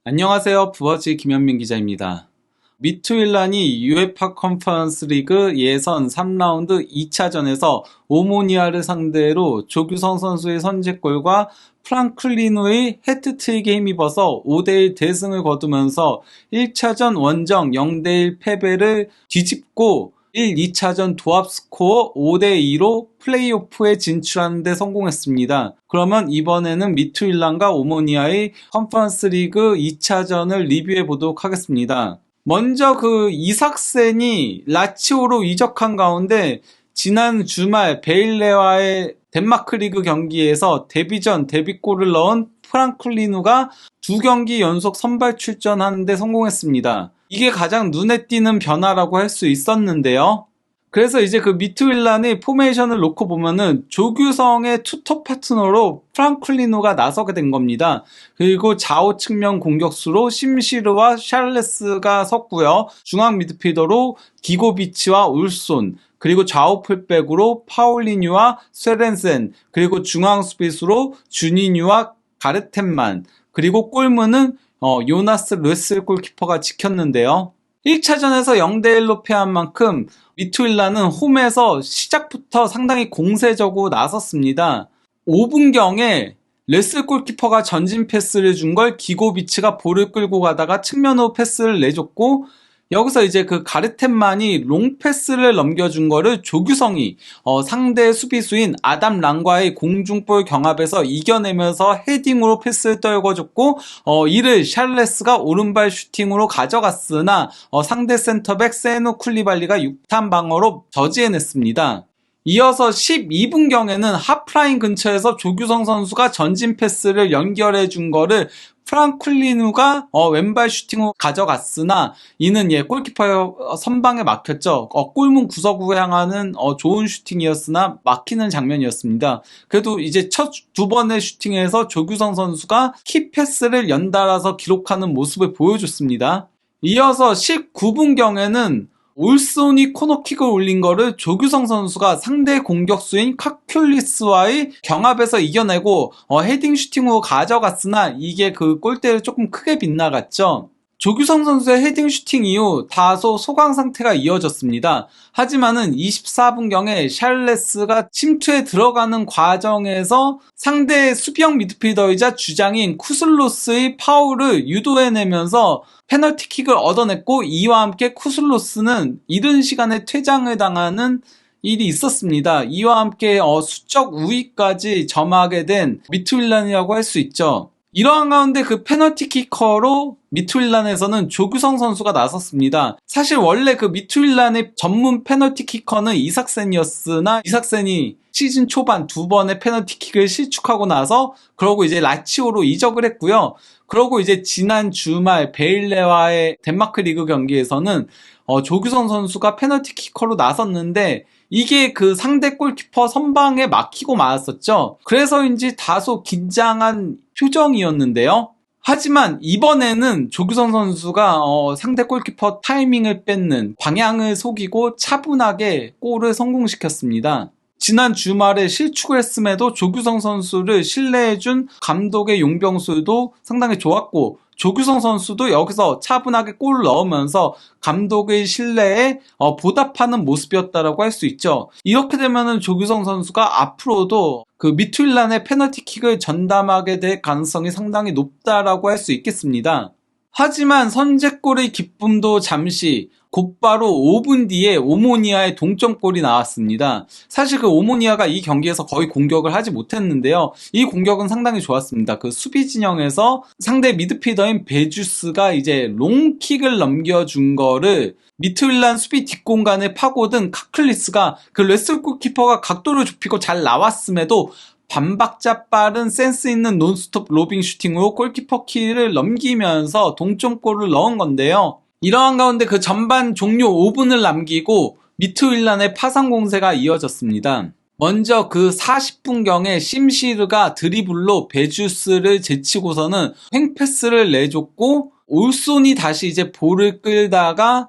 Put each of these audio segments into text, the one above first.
안녕하세요. 부어지 김현민 기자입니다. 미투일란이 UEFA 컨퍼런스 리그 예선 3라운드 2차전에서 오모니아를 상대로 조규성 선수의 선제골과 프랑클리누의 해트트릭에 힘입어서 5대1 대승을 거두면서 1차전 원정 0대1 패배를 뒤집고 1, 2차전 도합 스코어 5대2로 플레이오프에 진출하는 데 성공했습니다. 그러면 이번에는 미투일란과 오모니아의 컨퍼런스 리그 2차전을 리뷰해 보도록 하겠습니다. 먼저 그 이삭센이 라치오로 이적한 가운데 지난 주말 베일레와의 덴마크 리그 경기에서 데뷔전 데뷔골을 넣은 프랑클리누가 2경기 연속 선발 출전하는 데 성공했습니다. 이게 가장 눈에 띄는 변화라고 할 수 있었는데요. 그래서 이제 그 미투일란의 포메이션을 놓고 보면은 조규성의 투톱 파트너로 프랑클리누가 나서게 된 겁니다. 그리고 좌우 측면 공격수로 심시르와 샬레스가 섰고요. 중앙 미드필더로 기고비치와 울손, 그리고 좌우 풀백으로 파울리뉴와 쇠렌센, 그리고 중앙 수비수로 주니뉴와 가르텐만, 그리고 골문은 요나스 르셀 골키퍼가 지켰는데요. 1차전에서 0대1로 패한 만큼 미투일란은 홈에서 시작부터 상당히 공세적으로 나섰습니다. 5분경에 레슬 골키퍼가 전진 패스를 준 걸 기고비치가 볼을 끌고 가다가 측면으로 패스를 내줬고, 여기서 이제 그 가르텐만이 롱 패스를 넘겨준 거를 조규성이 상대 수비수인 아담 랑과의 공중볼 경합에서 이겨내면서 헤딩으로 패스를 떨궈줬고, 이를 샬레스가 오른발 슈팅으로 가져갔으나 상대 센터백 세누 쿨리발리가 6탄 방어로 저지해냈습니다. 이어서 12분경에는 하프라인 근처에서 조규성 선수가 전진 패스를 연결해 준 거를 프랑클리누가 왼발 슈팅으로 가져갔으나 이는 골키퍼 선방에 막혔죠. 골문 구석으로 향하는 좋은 슈팅이었으나 막히는 장면이었습니다. 그래도 이제 첫 두 번의 슈팅에서 조규성 선수가 키 패스를 연달아서 기록하는 모습을 보여줬습니다. 이어서 19분경에는 올손이 코너킥을 올린 거를 조규성 선수가 상대 공격수인 카큘리스와의 경합에서 이겨내고 헤딩 슈팅으로 가져갔으나 이게 그 골대를 조금 크게 빗나갔죠. 조규성 선수의 헤딩 슈팅 이후 다소 소강 상태가 이어졌습니다. 하지만은 24분경에 샬레스가 침투에 들어가는 과정에서 상대 수비형 미드필더이자 주장인 쿠슬로스의 파울을 유도해내면서 페널티킥을 얻어냈고, 이와 함께 쿠슬로스는 이른 시간에 퇴장을 당하는 일이 있었습니다. 이와 함께 수적 우위까지 점하게 된 미투일란이라고 할 수 있죠. 이러한 가운데 그 페널티키커로 미투일란에서는 조규성 선수가 나섰습니다. 사실 원래 그 미투일란의 전문 페널티키커는 이삭센이었으나 이삭센이 시즌 초반 2번의 페널티킥을 실축하고 나서 그러고 이제 라치오로 이적을 했고요. 그러고 이제 지난 주말 베일레와의 덴마크 리그 경기에서는 조규성 선수가 페널티키커로 나섰는데 이게 그 상대 골키퍼 선방에 막히고 말았었죠. 그래서인지 다소 긴장한 표정이었는데요. 하지만 이번에는 조규성 선수가 상대 골키퍼 타이밍을 뺏는, 방향을 속이고 차분하게 골을 성공시켰습니다. 지난 주말에 실축을 했음에도 조규성 선수를 신뢰해준 감독의 용병술도 상당히 좋았고, 조규성 선수도 여기서 차분하게 골을 넣으면서 감독의 신뢰에 보답하는 모습이었다라고 할 수 있죠. 이렇게 되면은 조규성 선수가 앞으로도 그 미투일란의 페널티킥을 전담하게 될 가능성이 상당히 높다라고 할 수 있겠습니다. 하지만 선제골의 기쁨도 잠시, 곧바로 5분 뒤에 오모니아의 동점골이 나왔습니다. 사실 그 오모니아가 이 경기에서 거의 공격을 하지 못했는데요. 이 공격은 상당히 좋았습니다. 그 수비 진영에서 상대 미드필더인 베주스가 이제 롱킥을 넘겨준 거를 미투일란 수비 뒷공간에 파고든 카클리스가 그 레슬 골키퍼가 각도를 좁히고 잘 나왔음에도 반박자 빠른 센스 있는 논스톱 로빙 슈팅으로 골키퍼 키를 넘기면서 동점골을 넣은 건데요. 이러한 가운데 그 전반 종료 5분을 남기고 미투일란의 파상 공세가 이어졌습니다. 먼저 그 40분경에 심시르가 드리블로 베주스를 제치고서는 횡패스를 내줬고, 올손이 다시 이제 볼을 끌다가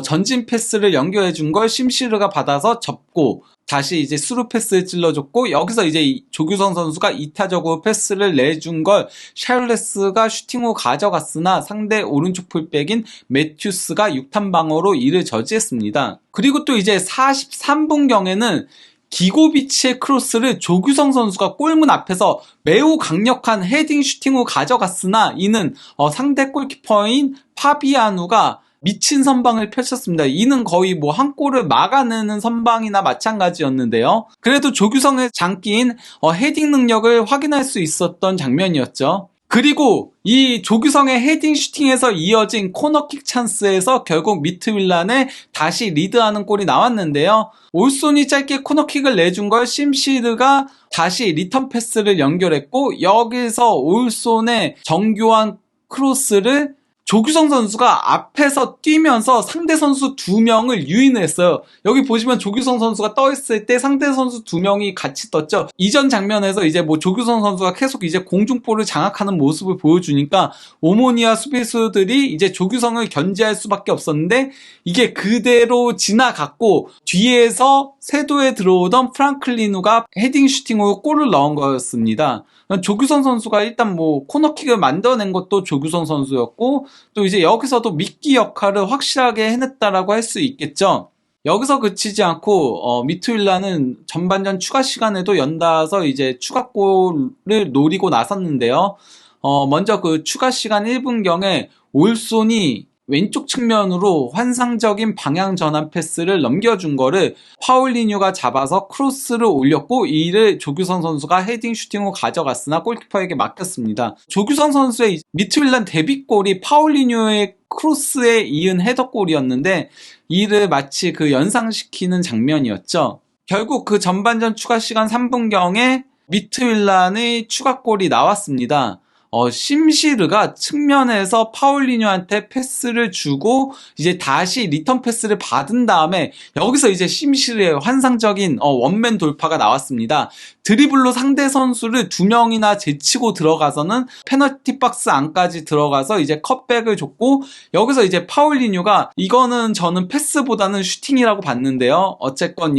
전진 패스를 연결해 준 걸 심시르가 받아서 접고, 다시 이제 스루 패스를 찔러줬고, 여기서 이제 조규성 선수가 이타적으로 패스를 내준 걸 샬레스가 슈팅 후 가져갔으나 상대 오른쪽 풀백인 매튜스가 6탄 방어로 이를 저지했습니다. 그리고 또 이제 43분경에는 기고비치의 크로스를 조규성 선수가 골문 앞에서 매우 강력한 헤딩 슈팅 후 가져갔으나 이는 상대 골키퍼인 파비아누가 미친 선방을 펼쳤습니다. 이는 거의 뭐 한 골을 막아내는 선방이나 마찬가지였는데요. 그래도 조규성의 장기인 헤딩 능력을 확인할 수 있었던 장면이었죠. 그리고 이 조규성의 헤딩 슈팅에서 이어진 코너킥 찬스에서 결국 미트윌란에 다시 리드하는 골이 나왔는데요. 올손이 짧게 코너킥을 내준 걸 심시르가 다시 리턴 패스를 연결했고, 여기서 올손의 정교한 크로스를 조규성 선수가 앞에서 뛰면서 상대 선수 2명을 유인을 했어요. 여기 보시면 조규성 선수가 떠있을 때 상대 선수 2명이 같이 떴죠. 이전 장면에서 이제 뭐 조규성 선수가 계속 이제 공중볼을 장악하는 모습을 보여주니까 오모니아 수비수들이 이제 조규성을 견제할 수밖에 없었는데, 이게 그대로 지나갔고 뒤에서 세도에 들어오던 프랑클리누가 헤딩 슈팅으로 골을 넣은 거였습니다. 조규성 선수가 일단 뭐 코너킥을 만들어낸 것도 조규성 선수였고, 또 이제 여기서도 미끼 역할을 확실하게 해냈다라고 할 수 있겠죠. 여기서 그치지 않고 미트윌란은 전반전 추가 시간에도 연달아서 이제 추가골을 노리고 나섰는데요. 먼저 그 추가 시간 1분경에 올손이 왼쪽 측면으로 환상적인 방향 전환 패스를 넘겨준 거를 파울리뉴가 잡아서 크로스를 올렸고, 이를 조규성 선수가 헤딩 슈팅 후 가져갔으나 골키퍼에게 막혔습니다. 조규성 선수의 미트윌란 데뷔골이 파울리뉴의 크로스에 이은 헤더골이었는데, 이를 마치 그 연상시키는 장면이었죠. 결국 그 전반전 추가 시간 3분경에 미트윌란의 추가골이 나왔습니다. 심시르가 측면에서 파울리뉴한테 패스를 주고 이제 다시 리턴 패스를 받은 다음에 여기서 이제 심시르의 환상적인 원맨 돌파가 나왔습니다. 드리블로 상대 선수를 2명이나 제치고 들어가서는 페널티 박스 안까지 들어가서 이제 컷백을 줬고, 여기서 이제 파울리뉴가 이거는 저는 패스보다는 슈팅이라고 봤는데요. 어쨌건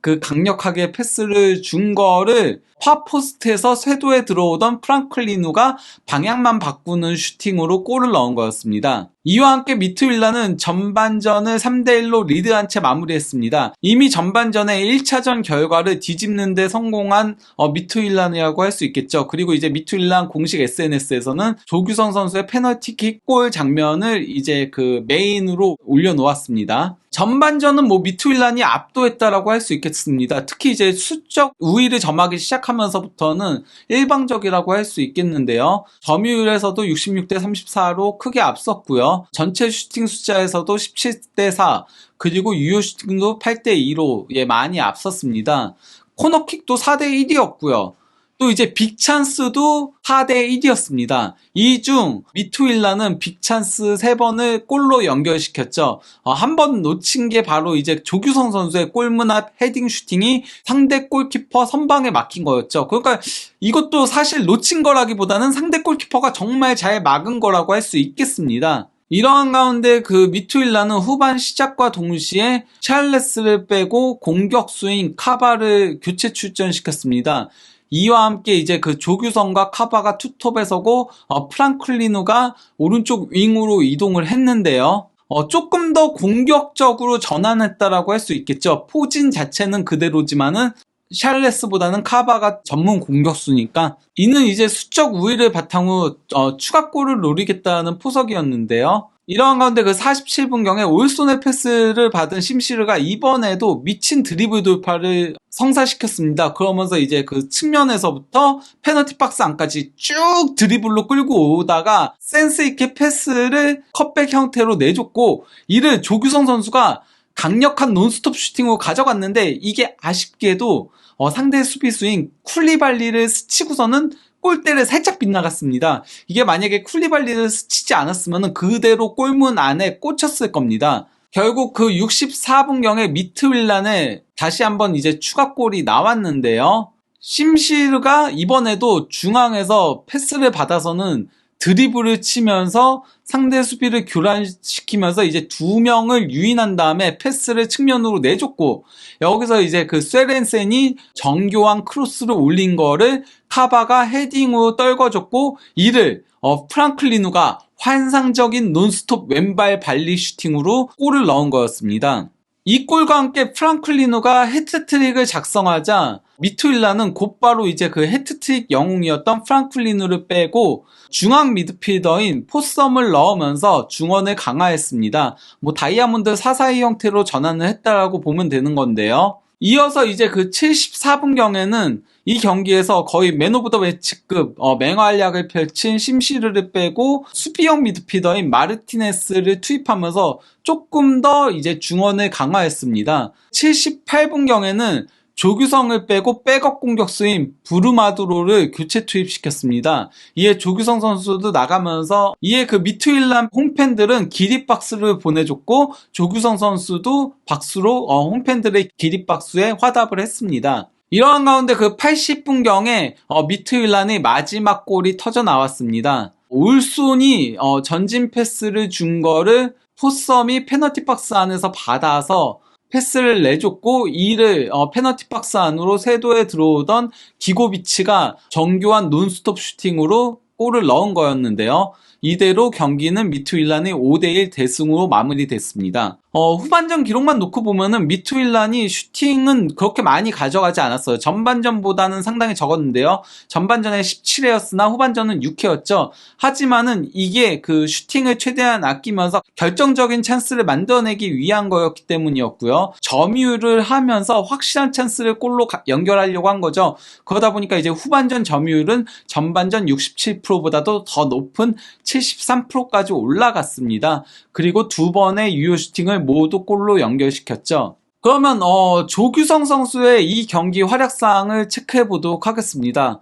그 강력하게 패스를 준 거를 파포스트에서 쇄도에 들어오던 프랑클리누가 방향만 바꾸는 슈팅으로 골을 넣은 거였습니다. 이와 함께 미트윌란은 전반전을 3대1로 리드한 채 마무리했습니다. 이미 전반전에 1차전 결과를 뒤집는 데 성공한 미트윌란이라고 할 수 있겠죠. 그리고 이제 미트윌란 공식 SNS에서는 조규성 선수의 페널티킥 골 장면을 이제 그 메인으로 올려놓았습니다. 전반전은 뭐 미트윌란이 압도했다라고 할 수 있겠습니다. 특히 이제 수적 우위를 점하기 시작하면서부터는 일방적이라고 할 수 있겠는데요. 점유율에서도 66대 34로 크게 앞섰고요. 전체 슈팅 숫자에서도 17대 4, 그리고 유효 슈팅도 8대 2로 많이 앞섰습니다. 코너킥도 4대 1이었고요. 또 이제 빅찬스도 4대 1이었습니다. 이 중 미트윌란은 빅찬스 3번을 골로 연결시켰죠. 한 번 놓친 게 바로 이제 조규성 선수의 골문 앞 헤딩 슈팅이 상대 골키퍼 선방에 막힌 거였죠. 그러니까 이것도 사실 놓친 거라기보다는 상대 골키퍼가 정말 잘 막은 거라고 할 수 있겠습니다. 이러한 가운데 그 미트윌란은 후반 시작과 동시에 샬레스를 빼고 공격수인 카바를 교체 출전시켰습니다. 이와 함께 이제 그 조규성과 카바가 투톱에 서고 프랑클리누가 오른쪽 윙으로 이동을 했는데요. 조금 더 공격적으로 전환했다라고 할 수 있겠죠. 포진 자체는 그대로지만은 샬레스보다는 카바가 전문 공격수니까, 이는 이제 수적 우위를 바탕으로 추가골을 노리겠다는 포석이었는데요. 이러한 가운데 그 47분경에 올손의 패스를 받은 심시르가 이번에도 미친 드리블 돌파를 성사시켰습니다. 그러면서 이제 그 측면에서부터 페널티 박스 안까지 쭉 드리블로 끌고 오다가 센스 있게 패스를 컷백 형태로 내줬고, 이를 조규성 선수가 강력한 논스톱 슈팅으로 가져갔는데, 이게 아쉽게도 상대 수비수인 쿨리발리를 스치고서는 골대를 살짝 빗나갔습니다. 이게 만약에 쿨리발리를 스치지 않았으면 그대로 골문 안에 꽂혔을 겁니다. 결국 그 64분경에 미트윌란에 다시 한번 이제 추가골이 나왔는데요. 심시르가 이번에도 중앙에서 패스를 받아서는 드리블을 치면서 상대 수비를 교란시키면서 이제 두 명을 유인한 다음에 패스를 측면으로 내줬고, 여기서 이제 그 쇠렌센이 정교한 크로스를 올린 거를 카바가 헤딩으로 떨궈줬고, 이를 프랑클리누가 환상적인 논스톱 왼발 발리 슈팅으로 골을 넣은 거였습니다. 이 골과 함께 프랑클리누가 해트트릭을 작성하자 미투일라는 곧바로 이제 그 해트트릭 영웅이었던 프랑클리누를 빼고 중앙 미드필더인 포썸을 넣으면서 중원을 강화했습니다. 뭐 다이아몬드 4-4-2 형태로 전환을 했다라고 보면 되는 건데요. 이어서 이제 그 74분경에는 이 경기에서 거의 맨 오브 더 매치급 맹활약을 펼친 심시르를 빼고 수비형 미드필더인 마르티네스를 투입하면서 조금 더 이제 중원을 강화했습니다. 78분경에는 조규성을 빼고 백업 공격수인 부르마두로를 교체 투입시켰습니다. 이에 조규성 선수도 나가면서 이에 그 미투일란 홈팬들은 기립박수를 보내줬고 조규성 선수도 박수로 홈팬들의 기립박수에 화답을 했습니다. 이러한 가운데 그 80분경에 미투일란의 마지막 골이 터져 나왔습니다. 올손이 전진 패스를 준 거를 포썸이 페널티 박스 안에서 받아서 패스를 내줬고, 이를 페널티 박스 안으로 세도에 들어오던 기고비치가 정교한 논스톱 슈팅으로 골을 넣은 거였는데요. 이대로 경기는 미투일란의 5대1 대승으로 마무리됐습니다. 후반전 기록만 놓고 보면은 미투일란이 슈팅은 그렇게 많이 가져가지 않았어요. 전반전보다는 상당히 적었는데요. 전반전에 17회였으나 후반전은 6회였죠. 하지만은 이게 그 슈팅을 최대한 아끼면서 결정적인 찬스를 만들어내기 위한 거였기 때문이었고요. 점유를 하면서 확실한 찬스를 골로 연결하려고 한 거죠. 그러다 보니까 이제 후반전 점유율은 전반전 67%보다도 더 높은 73%까지 올라갔습니다. 그리고 두 번의 유효 슈팅을 모두 골로 연결시켰죠. 그러면 조규성 선수의 이 경기 활약상을 체크해 보도록 하겠습니다.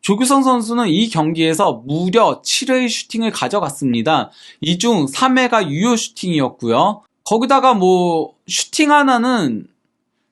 조규성 선수는 이 경기에서 무려 7회의 슈팅을 가져갔습니다. 이 중 3회가 유효 슈팅이었고요. 거기다가 뭐 슈팅 하나는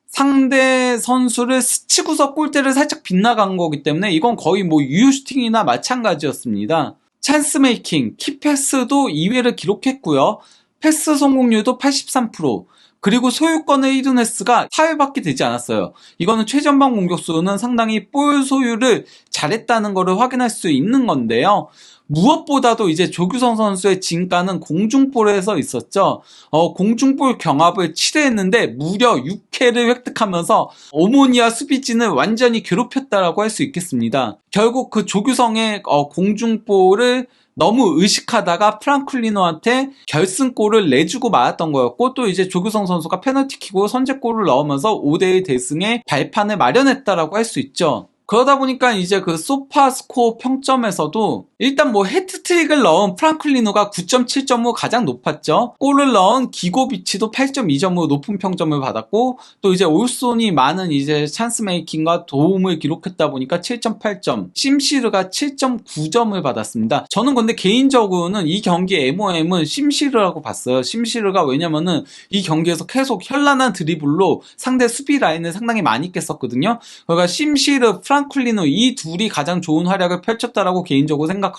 상대 선수를 스치고서 골대를 살짝 빗나간 거기 때문에 이건 거의 뭐 유효 슈팅이나 마찬가지였습니다. 찬스 메이킹, 키패스도 2회를 기록했고요. 패스 성공률도 83%, 그리고 소유권의 히든헤스가 4회밖에 되지 않았어요. 이거는 최전방 공격수는 상당히 볼 소유를 잘했다는 것을 확인할 수 있는 건데요. 무엇보다도 이제 조규성 선수의 진가는 공중볼에서 있었죠. 공중볼 경합을 7회 했는데 무려 6회를 획득하면서 오모니아 수비진을 완전히 괴롭혔다라고 할 수 있겠습니다. 결국 그 조규성의 공중볼을 너무 의식하다가 프랑클리노한테 결승골을 내주고 말았던 거였고, 또 이제 조규성 선수가 페널티킥으로 선제골을 넣으면서 5대1 대승의 발판을 마련했다라고 할 수 있죠. 그러다 보니까 이제 그 소파스코어 평점에서도 일단 뭐 해트트릭을 넣은 프랑클리노가 9.7점으로 가장 높았죠. 골을 넣은 기고비치도 8.2점으로 높은 평점을 받았고, 또 이제 올손이 많은 이제 찬스 메이킹과 도움을 기록했다 보니까 7.8점, 심시르가 7.9점을 받았습니다. 저는 근데 개인적으로는 이 경기의 MOM은 심시르라고 봤어요. 심시르가 왜냐면은 이 경기에서 계속 현란한 드리블로 상대 수비 라인을 상당히 많이 깼었거든요. 그러니까 심시르, 프랑클리노 이 둘이 가장 좋은 활약을 펼쳤다라고 개인적으로 생각하고,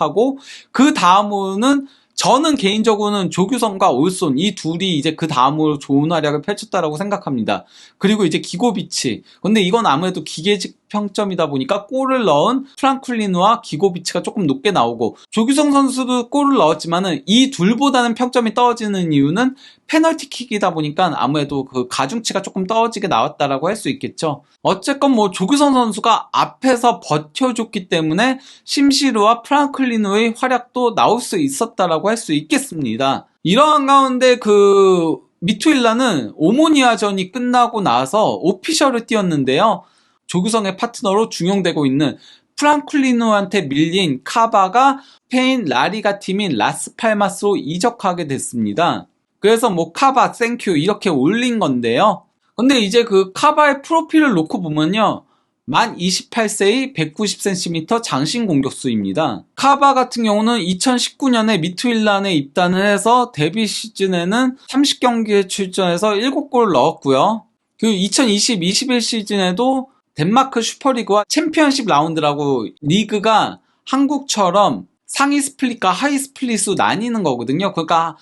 그 다음으로는 저는 개인적으로는 조규성과 올손 이 둘이 이제 그 다음으로 좋은 활약을 펼쳤다라고 생각합니다. 그리고 이제 기고비치, 근데 이건 아무래도 기계직 평점이다 보니까 골을 넣은 프랑클리노와 기고비치가 조금 높게 나오고, 조규성 선수도 골을 넣었지만은 이 둘보다는 평점이 떨어지는 이유는 페널티킥이다 보니까 아무래도 그 가중치가 조금 떨어지게 나왔다라고 할 수 있겠죠. 어쨌건 뭐 조규성 선수가 앞에서 버텨줬기 때문에 심시르와 프랑클리노의 활약도 나올 수 있었다라고 할 수 있겠습니다. 이러한 가운데 그 미투일라는 오모니아전이 끝나고 나서 오피셜을 띄웠는데요. 조규성의 파트너로 중용되고 있는 프랑클리노한테 밀린 카바가 스페인 라리가 팀인 라스팔마스로 이적하게 됐습니다. 그래서 뭐 카바 땡큐 이렇게 올린 건데요. 근데 이제 그 카바의 프로필을 놓고 보면요, 만 28세의 190cm 장신 공격수입니다. 카바 같은 경우는 2019년에 미투일란에 입단을 해서 데뷔 시즌에는 30경기에 출전해서 7골을 넣었고요. 그리고 2020-21 시즌에도 덴마크 슈퍼리그와 챔피언십 라운드라고 리그가 한국처럼 상위 스플릿과 하위 스플릿으로 나뉘는 거거든요. 그러니까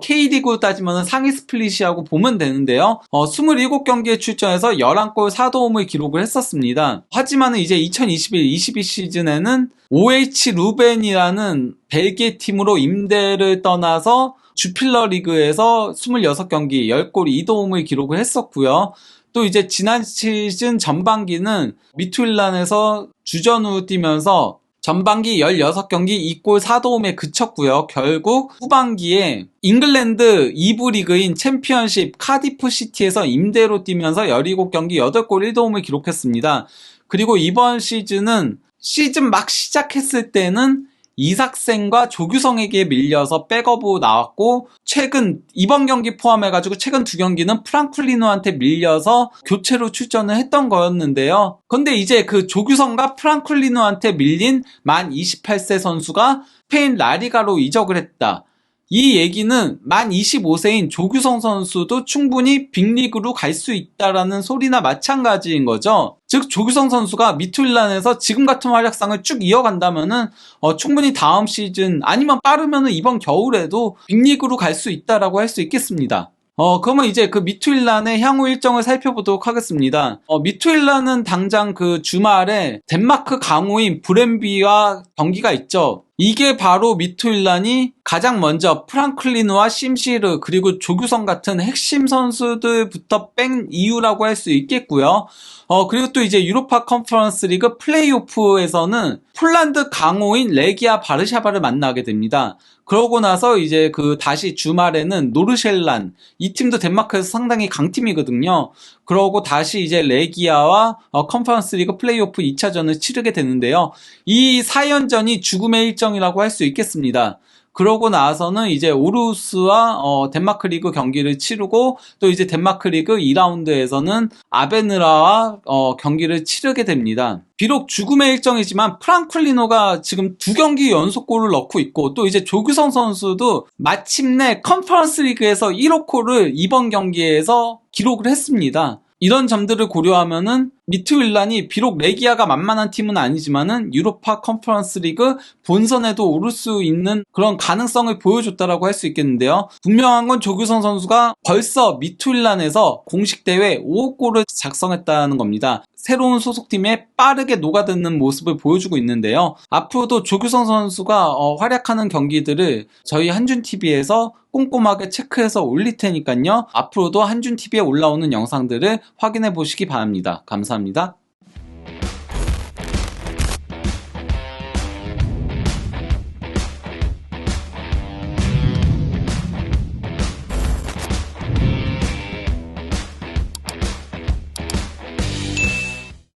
K리그로 따지면 상위 스플릿이라고 보면 되는데요. 27경기에 출전해서 11골 4도움을 기록을 했었습니다. 하지만 이제 2021-22 시즌에는 OH 루벤이라는 벨기에 팀으로 임대를 떠나서 주필러 리그에서 26경기 10골 2도움을 기록을 했었고요. 또 이제 지난 시즌 전반기는 미투일란에서 주전으로 뛰면서 전반기 16경기 2골 4도움에 그쳤고요. 결국 후반기에 잉글랜드 2부 리그인 챔피언십 카디프 시티에서 임대로 뛰면서 17경기 8골 1도움을 기록했습니다. 그리고 이번 시즌은 시즌 막 시작했을 때는 이삭센과 조규성에게 밀려서 백업으로 나왔고, 최근 이번 경기 포함해가지고 최근 2경기는 프랑클리노한테 밀려서 교체로 출전을 했던 거였는데요. 근데 이제 그 조규성과 프랑클리노한테 밀린 만 28세 선수가 스페인 라리가로 이적을 했다. 이 얘기는 만 25세인 조규성 선수도 충분히 빅리그로 갈 수 있다라는 소리나 마찬가지인 거죠. 즉 조규성 선수가 미투일란에서 지금 같은 활약상을 쭉 이어간다면은 충분히 다음 시즌 아니면 빠르면은 이번 겨울에도 빅리그로 갈 수 있다라고 할 수 있겠습니다. 그러면 이제 그 미투일란의 향후 일정을 살펴보도록 하겠습니다. 미투일란은 당장 그 주말에 덴마크 강호인 브렘비와 경기가 있죠. 이게 바로 미투일란이 가장 먼저 프랑클리노와 심시르 그리고 조규성 같은 핵심 선수들부터 뺀 이유라고 할 수 있겠고요. 그리고 또 이제 유로파 컨퍼런스 리그 플레이오프에서는 폴란드 강호인 레기아 바르샤바를 만나게 됩니다. 그러고 나서 이제 그 다시 주말에는 노르셸란, 이 팀도 덴마크에서 상당히 강팀이거든요. 그러고 다시 이제 레기아와 컨퍼런스 리그 플레이오프 2차전을 치르게 되는데요. 이 4연전이 죽음의 일정이라고 할 수 있겠습니다. 그러고 나서는 이제 오르우스와 덴마크 리그 경기를 치르고, 또 이제 덴마크 리그 2라운드에서는 아베느라와 경기를 치르게 됩니다. 비록 죽음의 일정이지만 프랑클리노가 지금 2경기 연속골을 넣고 있고, 또 이제 조규성 선수도 마침내 컨퍼런스 리그에서 1호 골을 이번 경기에서 기록을 했습니다. 이런 점들을 고려하면은 미투일란이 비록 레기아가 만만한 팀은 아니지만은 유로파 컨퍼런스 리그 본선에도 오를 수 있는 그런 가능성을 보여줬다라고 할 수 있겠는데요. 분명한 건 조규성 선수가 벌써 미투일란에서 공식 대회 5호 골을 작성했다는 겁니다. 새로운 소속팀에 빠르게 녹아드는 모습을 보여주고 있는데요. 앞으로도 조규성 선수가 활약하는 경기들을 저희 한준TV에서 꼼꼼하게 체크해서 올릴 테니까요. 앞으로도 한준TV에 올라오는 영상들을 확인해 보시기 바랍니다. 감사합니다.